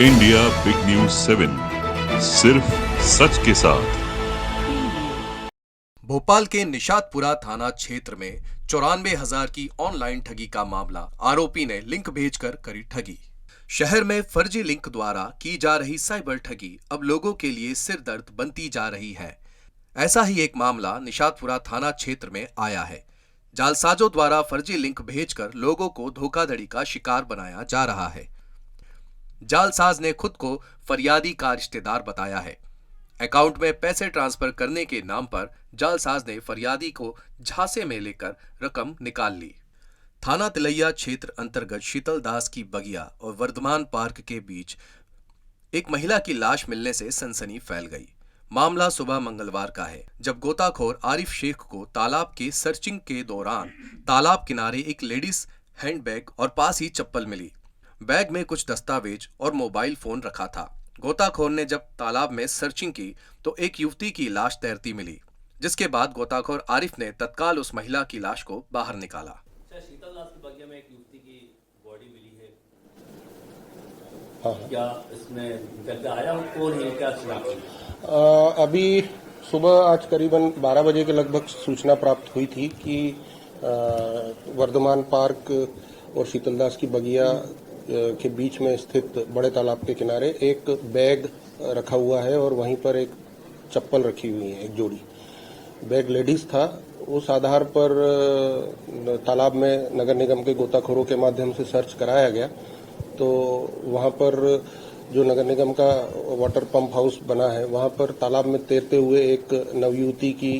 India big news 7 सिर्फ सच के साथ। भोपाल के निशातपुरा थाना क्षेत्र में 94,000 की ऑनलाइन ठगी का मामला। आरोपी ने लिंक भेजकर करी ठगी। शहर में फर्जी लिंक द्वारा की जा रही साइबर ठगी अब लोगों के लिए सिरदर्द बनती जा रही है। ऐसा ही एक मामला निशातपुरा थाना क्षेत्र में आया है। जालसाजों द्वारा फर्जी लिंक भेजकर लोगों को धोखाधड़ी का शिकार बनाया जा रहा है। जालसाज ने खुद को फरियादी का रिश्तेदार बताया है। अकाउंट में पैसे ट्रांसफर करने के नाम पर जालसाज ने फरियादी को झांसे में लेकर रकम निकाल ली। थाना तिलैया क्षेत्र अंतर्गत शीतल दास की बगिया और वर्धमान पार्क के बीच एक महिला की लाश मिलने से सनसनी फैल गई। मामला सुबह मंगलवार का है, जब गोताखोर आरिफ शेख को तालाब के सर्चिंग के दौरान तालाब किनारे एक लेडीज हैंडबैग और पास ही चप्पल मिली। बैग में कुछ दस्तावेज और मोबाइल फोन रखा था। गोताखोर ने जब तालाब में सर्चिंग की तो एक युवती की लाश तैरती मिली, जिसके बाद गोताखोर आरिफ ने तत्काल उस महिला की लाश को बाहर निकाला। शीतल दास की बगिया में एक युवती की बॉडी मिली है। हाँ। क्या इसमें निकल के आया कौन है, क्या शिनाख्त? अभी सुबह आज करीबन 12 बजे के लगभग सूचना प्राप्त हुई थी कि वर्धमान पार्क और शीतलदास की बगिया के बीच में स्थित बड़े तालाब के किनारे एक बैग रखा हुआ है और वहीं पर एक चप्पल रखी हुई है, एक जोड़ी। बैग लेडीज था। उस आधार पर तालाब में नगर निगम के गोताखोरों के माध्यम से सर्च कराया गया तो वहां पर जो नगर निगम का वाटर पंप हाउस बना है, वहां पर तालाब में तैरते हुए एक नवयुवती की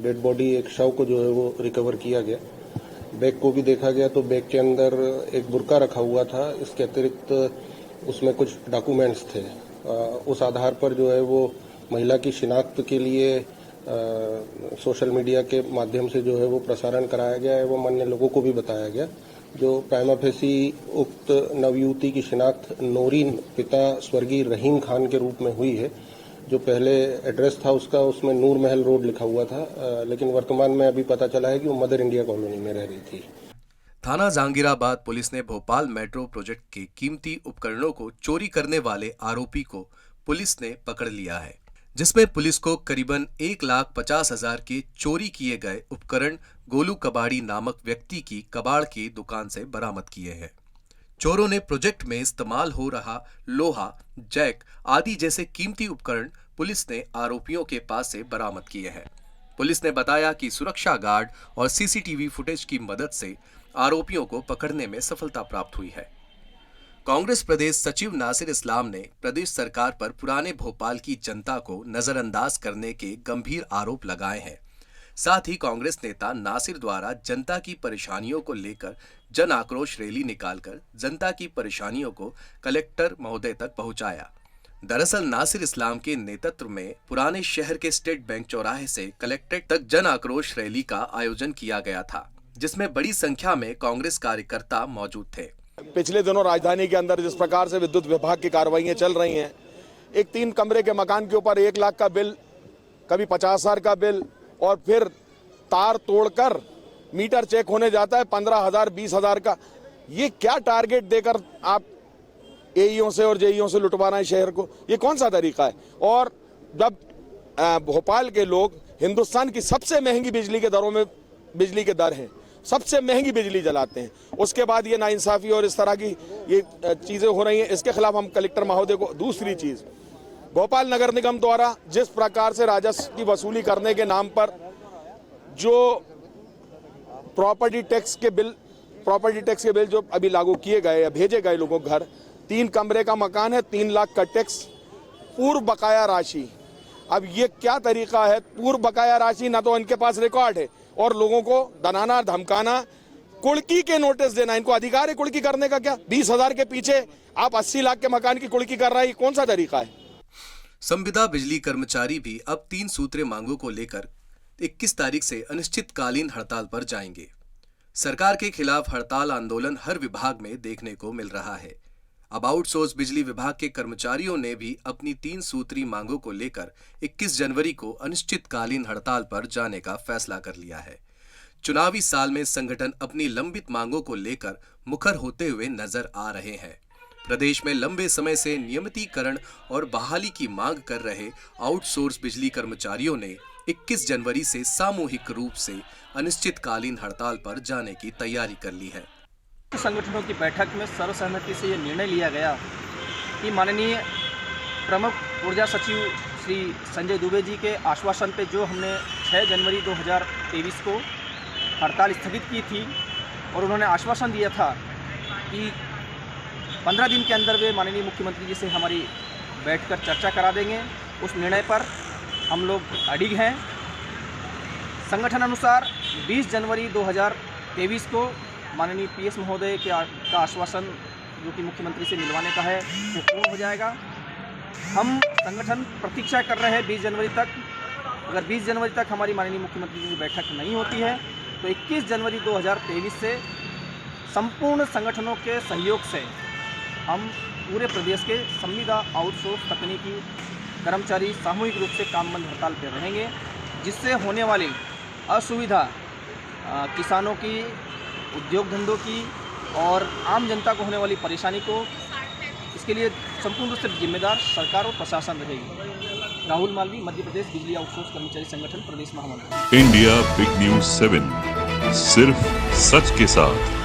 डेड बॉडी, एक शव को जो है वो रिकवर किया गया। बैग को भी देखा गया तो बैग के अंदर एक बुर्का रखा हुआ था। इसके अतिरिक्त उसमें कुछ डॉक्यूमेंट्स थे। उस आधार पर जो है वो महिला की शिनाख्त के लिए सोशल मीडिया के माध्यम से जो है वो प्रसारण कराया गया एवं अन्य लोगों को भी बताया गया। जो प्राइमा फेसी उक्त नवयुवती की शिनाख्त नोरीन पिता स्वर्गीय रहीम खान के रूप में हुई है। जो पहले एड्रेस था उसका, उसमें नूर महल रोड लिखा हुआ था, लेकिन वर्तमान में अभी पता चला है कि वो मदर इंडिया कॉलोनी में रह रही थी। थाना जहांगीराबाद पुलिस ने भोपाल मेट्रो प्रोजेक्ट के कीमती उपकरणों को चोरी करने वाले आरोपी को पुलिस ने पकड़ लिया है, जिसमें पुलिस को करीबन 1,50,000 के चोरी किए गए उपकरण गोलू कबाड़ी नामक व्यक्ति की कबाड़ की दुकान से बरामद किए हैं। चोरों ने प्रोजेक्ट में इस्तेमाल हो रहा लोहा, जैक आदि जैसे कीमती उपकरण पुलिस ने आरोपियों के पास से बरामद किए हैं। पुलिस ने बताया कि सुरक्षा गार्ड और सीसीटीवी फुटेज की मदद से आरोपियों को पकड़ने में सफलता प्राप्त हुई है। कांग्रेस प्रदेश सचिव नासिर इस्लाम ने प्रदेश सरकार पर पुराने भोपाल की जनता को नजरअंदाज करने के गंभीर आरोप लगाए हैं। साथ ही कांग्रेस नेता नासिर द्वारा जनता की परेशानियों को लेकर जन आक्रोश रैली निकालकर जनता की परेशानियों को कलेक्टर महोदय तक पहुंचाया। दरअसल नासिर इस्लाम के नेतृत्व में पुराने शहर के स्टेट बैंक चौराहे से कलेक्ट्रेट तक जन आक्रोश रैली का आयोजन किया गया था, जिसमें बड़ी संख्या में कांग्रेस कार्यकर्ता मौजूद थे। पिछले दिनों राजधानी के अंदर जिस प्रकार से विद्युत विभाग की कार्रवाइयां चल रही हैं, एक 3 कमरे के मकान के ऊपर 1 लाख का बिल, कभी 50,000 का बिल, और फिर तार तोड़कर मीटर चेक होने जाता है 15,000 20,000 का। ये क्या टारगेट देकर आप एईओ से और जेईओ से लुटवा रहे हैं शहर को? ये कौन सा तरीका है? और जब भोपाल के लोग हिंदुस्तान की सबसे महंगी बिजली के दरों में बिजली के दर हैं, सबसे महंगी बिजली जलाते हैं, उसके बाद ये नाइंसाफी और इस तरह की ये चीजें हो रही हैं, इसके खिलाफ हम कलेक्टर महोदय को। दूसरी चीज, भोपाल नगर निगम द्वारा जिस प्रकार से राजस्व की वसूली करने के नाम पर जो प्रॉपर्टी टैक्स के बिल जो अभी लागू किए गए या भेजे गए लोगों को घर, 3 कमरे का मकान है, 3 लाख का टैक्स, पूर्व बकाया राशि। अब ये क्या तरीका है? पूर्व बकाया राशि ना तो इनके पास रिकॉर्ड है और लोगों को डराना, धमकाना, कुड़की के नोटिस देना। इनको अधिकार है कुड़की करने का क्या? 20,000 के पीछे आप 80 लाख के मकान की कुड़की कर रहा है, कौन सा तरीका है? संविदा बिजली कर्मचारी भी अब 3 सूत्रीय मांगों को लेकर 21 तारीख से अनिश्चितकालीन हड़ताल पर जाएंगे। सरकार के खिलाफ हड़ताल आंदोलन हर विभाग में देखने को मिल रहा है। अब आउटसोर्स बिजली विभाग के कर्मचारियों ने भी अपनी 3 सूत्री मांगों को लेकर 21 जनवरी को अनिश्चितकालीन हड़ताल पर जाने का फैसला कर लिया है। चुनावी साल में संगठन अपनी लंबित मांगों को लेकर मुखर होते हुए नजर आ रहे हैं। प्रदेश में लंबे समय से नियमितीकरण और बहाली की मांग कर रहे आउटसोर्स बिजली कर्मचारियों ने 21 जनवरी से सामूहिक रूप से अनिश्चितकालीन हड़ताल पर जाने की तैयारी कर ली है। संगठनों की बैठक में सर्वसहमति से ये निर्णय लिया गया कि माननीय प्रमुख ऊर्जा सचिव श्री संजय दुबे जी के आश्वासन पे जो हमने 6 जनवरी 2023 को हड़ताल स्थगित की थी और उन्होंने आश्वासन दिया था कि 15 दिन के अंदर वे माननीय मुख्यमंत्री जी से हमारी बैठकर चर्चा करा देंगे, उस निर्णय पर हम लोग अडिग हैं। संगठन अनुसार 20 जनवरी 2023 को माननीय पीएस महोदय का आश्वासन जो कि मुख्यमंत्री से मिलवाने का है वो पूर्ण हो जाएगा। हम संगठन प्रतीक्षा कर रहे हैं 20 जनवरी तक। अगर 20 जनवरी तक हमारी माननीय मुख्यमंत्री जी से बैठक नहीं होती है तो 21 जनवरी 2023 से संपूर्ण संगठनों के सहयोग से हम पूरे प्रदेश के संविदा आउटसोर्स तकनीकी कर्मचारी सामूहिक रूप से काम बंद हड़ताल पर रहेंगे, जिससे होने वाली असुविधा किसानों की, उद्योग धंधों की और आम जनता को होने वाली परेशानी को, इसके लिए संपूर्ण रूप से जिम्मेदार सरकार और प्रशासन रहेगी। राहुल मालवी, मध्य प्रदेश बिजली आउटसोर्स कर्मचारी संगठन प्रदेश महामंत्री। इंडिया बिग न्यूज 7, सिर्फ सच के साथ।